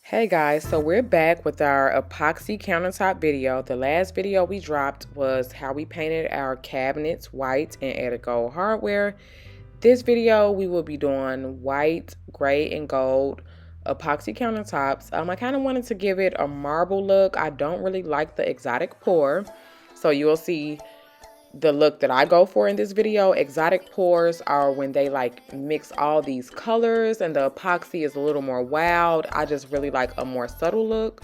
Hey guys, so we're back with our epoxy countertop video. The last video we dropped was how we painted our cabinets white and added gold hardware. This video we will be doing white, gray, and gold epoxy countertops. I kind of wanted to give it a marble look. I don't really like the exotic pour, so you will see the look that I go for in this video. Exotic pours are when they like mix all these colors and the epoxy is a little more wild. I just really like a more subtle look.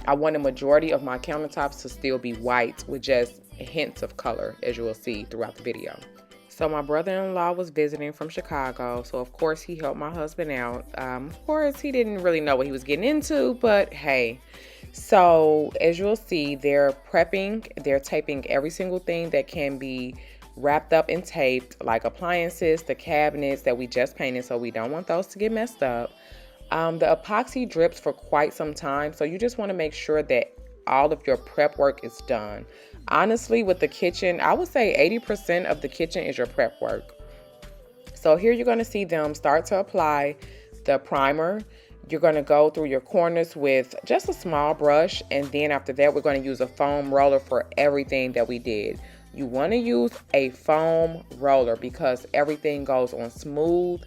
I want a majority of my countertops to still be white with just hints of color, as you will see throughout the video. So my brother-in-law was visiting from Chicago, so of course he helped my husband out. Of course he didn't really know what he was getting into, but hey. So as you'll see, they're taping every single thing that can be wrapped up and taped, like appliances, the cabinets that we just painted, so we don't want those to get messed up. The epoxy drips for quite some time, so you just want to make sure that all of your prep work is done. Honestly, with the kitchen, I would say 80% of the kitchen is your prep work. So here you're going to see them start to apply the primer. You're going to go through your corners with just a small brush, and then after that we're going to use a foam roller for everything that we did. You want to use a foam roller because everything goes on smooth.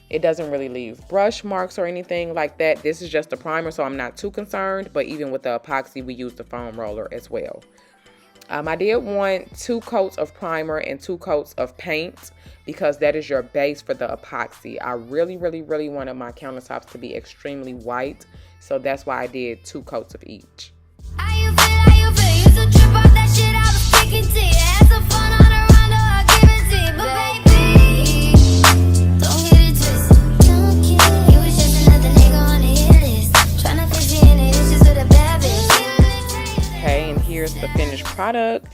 It doesn't really leave brush marks or anything like that. This is just a primer, so I'm not too concerned, but even with the epoxy we use the foam roller as well. I did want 2 coats of primer and 2 coats of paint because that is your base for the epoxy. I really wanted my countertops to be extremely white, so that's why I did 2 coats of each. Here's the finished product.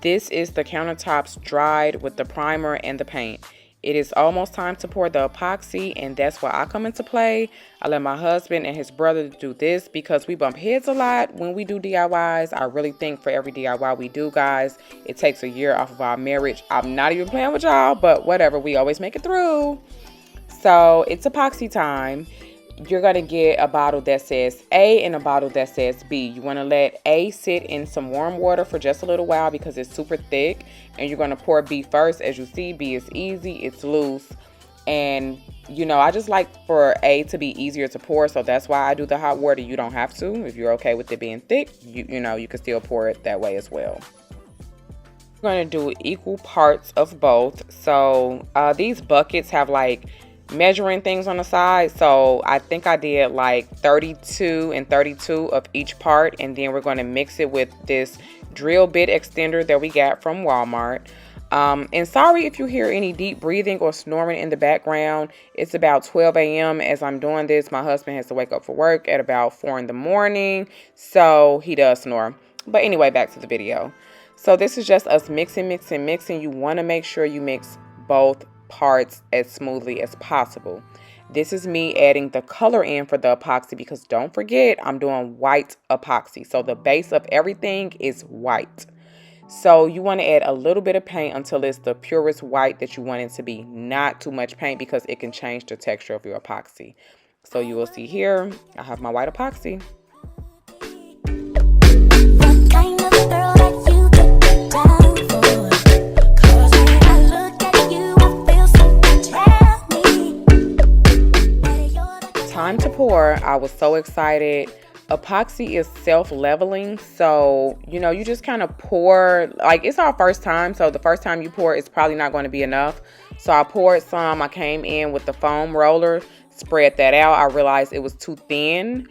This is the countertops dried with the primer and the paint. It is almost time to pour the epoxy, and that's where I come into play. I let my husband and his brother do this because we bump heads a lot when we do DIYs. I really think for every DIY we do, guys, it takes a year off of our marriage. I'm not even playing with y'all, but whatever, we always make it through. So it's epoxy time. You're going to get a bottle that says A and a bottle that says B. You want to let A sit in some warm water for just a little while because it's super thick. And you're going to pour B first. As you see, B is easy, it's loose. And, you know, I just like for A to be easier to pour. So that's why I do the hot water. You don't have to. If you're okay with it being thick, you know, you can still pour it that way as well. We're going to do equal parts of both. So these buckets have like measuring things on the side, so I think I did like 32 and 32 of each part, and then we're going to mix it with this drill bit extender that we got from Walmart. And sorry if you hear any deep breathing or snoring in the background. It's about 12 a.m. as I'm doing this. My husband has to wake up for work at about 4 in the morning, so he does snore. But anyway, back to the video. So this is just us mixing. You want to make sure you mix both parts as smoothly as possible. This is me adding the color in for the epoxy because don't forget I'm doing white epoxy, so the base of everything is white. So you want to add a little bit of paint until it's the purest white that you want it to be, not too much paint because it can change the texture of your epoxy. So you will see here I have my white epoxy. Time to pour. I was so excited. Epoxy is self-leveling, so you know, you just kind of pour. Like, it's our first time, so the first time you pour, it's probably not going to be enough. So I poured some. I came in with the foam roller, spread that out. I realized it was too thin,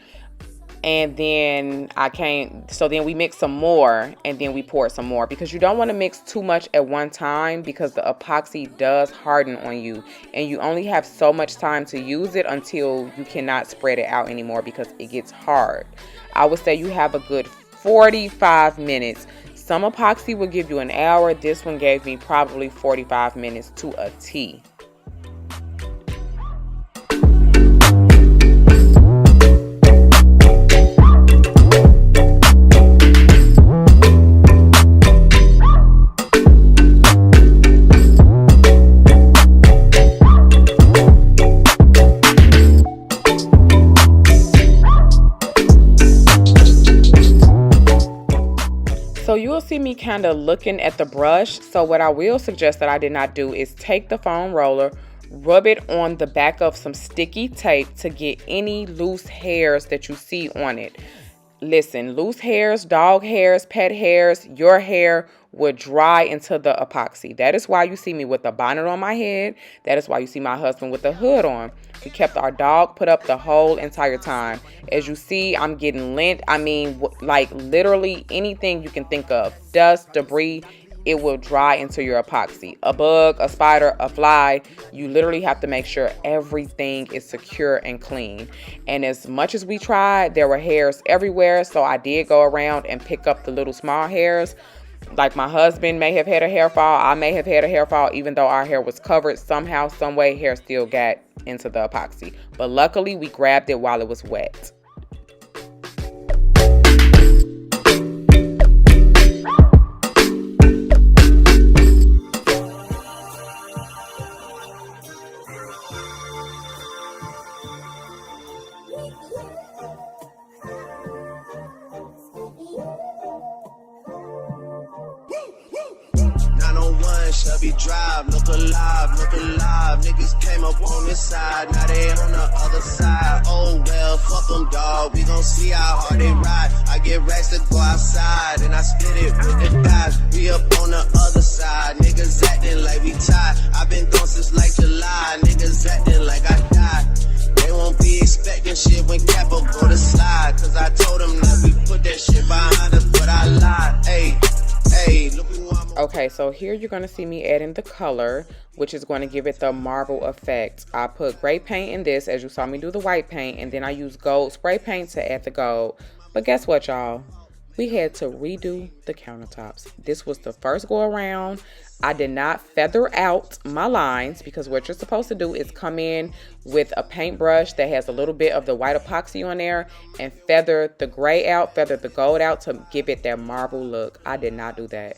and then then we mixed some more, and then we poured some more because you don't want to mix too much at one time because the epoxy does harden on you, and you only have so much time to use it until you cannot spread it out anymore because it gets hard. I would say you have a good 45 minutes. Some epoxy will give you an hour. This one gave me probably 45 minutes to a T. will see me kind of looking at the brush. So what I will suggest that I did not do is take the foam roller, rub it on the back of some sticky tape to get any loose hairs that you see on it. Listen, loose hairs, dog hairs, pet hairs, your hair would dry into the epoxy. That is why you see me with the bonnet on my head. That is why you see my husband with the hood on. We kept our dog put up the whole entire time. As you see, I'm getting lint. I mean, like literally anything you can think of. Dust, debris, it will dry into your epoxy. A bug, a spider, a fly, you literally have to make sure everything is secure and clean. And as much as we tried, there were hairs everywhere. So I did go around and pick up the little small hairs. Like my husband may have had a hair fall. I may have had a hair fall. Even though our hair was covered, somehow, some way, hair still got into the epoxy. But luckily, we grabbed it while it was wet. Chubby drive, look alive, niggas came up on this side, now they on the other side. Oh well, fuck them dawg, we gon' see how hard they ride. I get racks to go outside, and I split it with the guys. We up on the other side, niggas acting like we tied. I been gone since like July, niggas acting like I died. They won't be expecting shit when Capo go to slide, cause I told them that we put that shit behind us, but I lied. Hey, look who I'm. Okay, so here you're going to see me adding the color, which is going to give it the marble effect. I put gray paint in this, as you saw me do the white paint, and then I used gold spray paint to add the gold. But guess what, y'all? We had to redo the countertops. This was the first go around. I did not feather out my lines, because what you're supposed to do is come in with a paintbrush that has a little bit of the white epoxy on there and feather the gray out, feather the gold out to give it that marble look. I did not do that.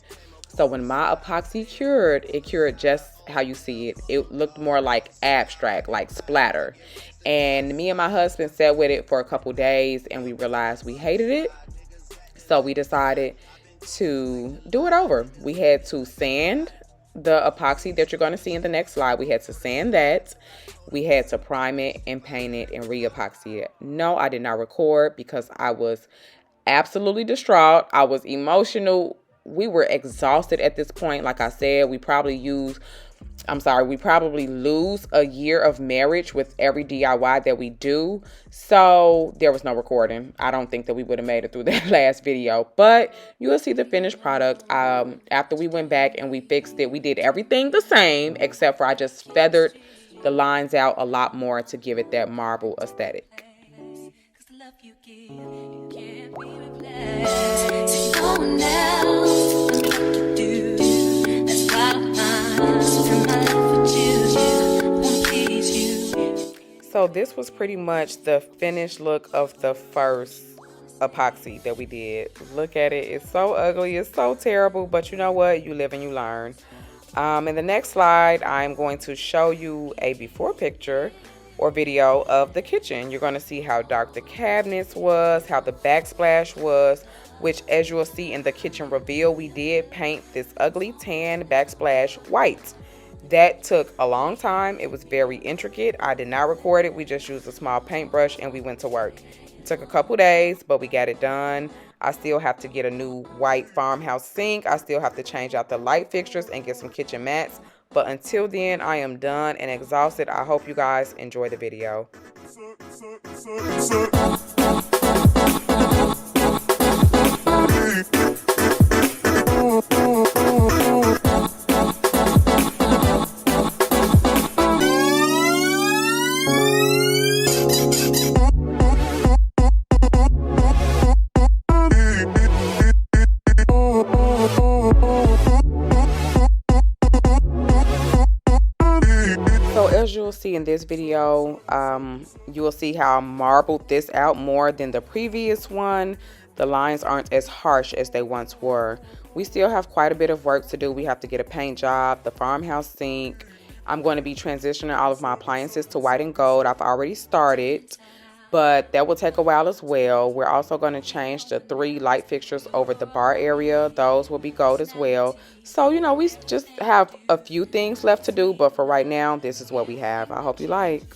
So when my epoxy cured, it cured just how you see it. It looked more like abstract, like splatter. And me and my husband sat with it for a couple days, and we realized we hated it. So we decided to do it over. We had to sand the epoxy that you're going to see in the next slide. We had to sand that. We had to prime it and paint it and re-epoxy it. No, I did not record because I was absolutely distraught. I was emotional. We were exhausted at this point. Like I said, we probably lose a year of marriage with every DIY that we do. So there was no recording. I don't think that we would have made it through that last video, but you will see the finished product. After we went back and we fixed it, we did everything the same, except for I just feathered the lines out a lot more to give it that marble aesthetic. So this was pretty much the finished look of the first epoxy that we did. Look at it. It's so ugly. It's so terrible. But you know what? You live and you learn. In the next slide, I'm going to show you a before picture or video of the kitchen. You're going to see how dark the cabinets was, how the backsplash was, which as you will see in the kitchen reveal, we did paint this ugly tan backsplash white. That took a long time. It was very intricate. I did not record it. We just used a small paintbrush and we went to work. It took a couple days, but we got it done. I still have to get a new white farmhouse sink. I still have to change out the light fixtures and get some kitchen mats. But until then, I am done and exhausted. I hope you guys enjoy the video. As you'll see in this video, you will see how I marbled this out more than the previous one. The lines aren't as harsh as they once were. We still have quite a bit of work to do. We have to get a paint job, the farmhouse sink. I'm going to be transitioning all of my appliances to white and gold. I've already started. but that will take a while as well. We're also going to change the 3 light fixtures over the bar area. Those will be gold as well. So, you know, we just have a few things left to do, but for right now, this is what we have. I hope you like.